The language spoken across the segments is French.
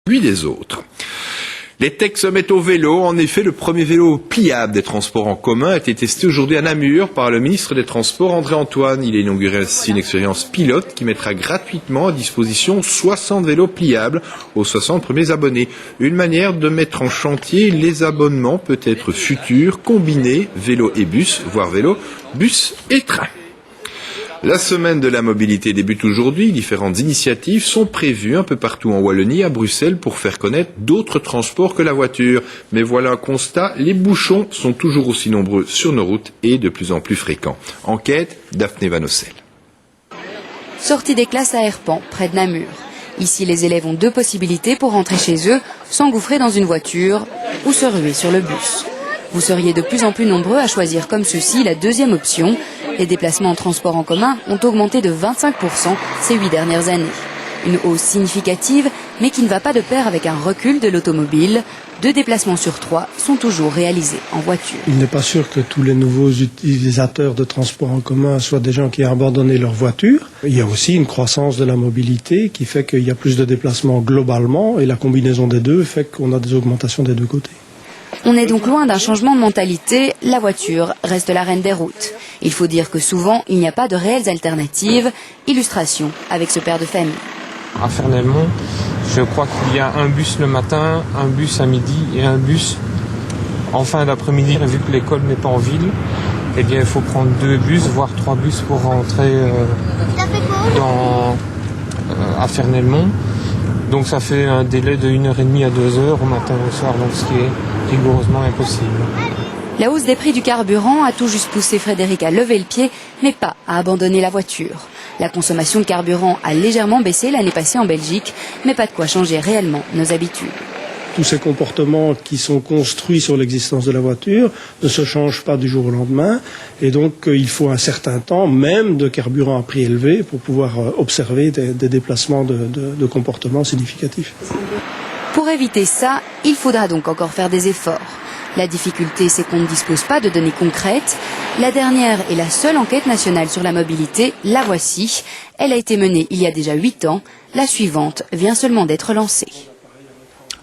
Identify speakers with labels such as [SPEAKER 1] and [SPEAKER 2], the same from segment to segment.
[SPEAKER 1] Lui des autres. Les techs se mettent au vélo. En effet, le premier vélo pliable des transports en commun a été testé aujourd'hui à Namur par le ministre des Transports, André Antoine. Il a inauguré ainsi une expérience pilote qui mettra gratuitement à disposition 60 vélos pliables aux 60 premiers abonnés. Une manière de mettre en chantier les abonnements peut-être futurs, combinés vélo et bus, voire vélo, bus et train. La semaine de la mobilité débute aujourd'hui. Différentes initiatives sont prévues un peu partout en Wallonie, à Bruxelles, pour faire connaître d'autres transports que la voiture. Mais voilà un constat, les bouchons sont toujours aussi nombreux sur nos routes et de plus en plus fréquents. Enquête, Daphné Van Ossel.
[SPEAKER 2] Sortie des classes à Herpan, près de Namur. Ici, les élèves ont deux possibilités pour rentrer chez eux, s'engouffrer dans une voiture ou se ruer sur le bus. Vous seriez de plus en plus nombreux à choisir comme ceci la deuxième option. Les déplacements en transport en commun ont augmenté de 25% ces 8 dernières années. Une hausse significative, mais qui ne va pas de pair avec un recul de l'automobile. 2 déplacements sur 3 sont toujours réalisés en voiture.
[SPEAKER 3] Il n'est pas sûr que tous les nouveaux utilisateurs de transport en commun soient des gens qui ont abandonné leur voiture. Il y a aussi une croissance de la mobilité qui fait qu'il y a plus de déplacements globalement et la combinaison des deux fait qu'on a des augmentations des deux côtés.
[SPEAKER 2] On est donc loin d'un changement de mentalité, la voiture reste la reine des routes. Il faut dire que souvent, il n'y a pas de réelles alternatives. Illustration avec ce père de famille.
[SPEAKER 4] À Fernelmont, je crois qu'il y a un bus le matin, un bus à midi et un bus en fin d'après-midi. Et vu que l'école n'est pas en ville, eh bien, il faut prendre 2 bus, voire 3 bus pour rentrer à Fernelmont. Donc ça fait un délai de 1h30 à 2h au matin et au soir, donc ce qui est rigoureusement impossible.
[SPEAKER 2] La hausse des prix du carburant a tout juste poussé Frédéric à lever le pied, mais pas à abandonner la voiture. La consommation de carburant a légèrement baissé l'année passée en Belgique, mais pas de quoi changer réellement nos habitudes.
[SPEAKER 3] Tous ces comportements qui sont construits sur l'existence de la voiture ne se changent pas du jour au lendemain et donc il faut un certain temps, même de carburant à prix élevé, pour pouvoir observer des déplacements de comportements significatifs.
[SPEAKER 2] Pour éviter ça, il faudra donc encore faire des efforts. La difficulté, c'est qu'on ne dispose pas de données concrètes. La dernière et la seule enquête nationale sur la mobilité, la voici. Elle a été menée il y a déjà 8 ans. La suivante vient seulement d'être lancée.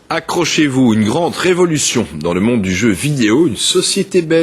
[SPEAKER 1] Accrochez-vous, une grande révolution dans le monde du jeu vidéo, une société belge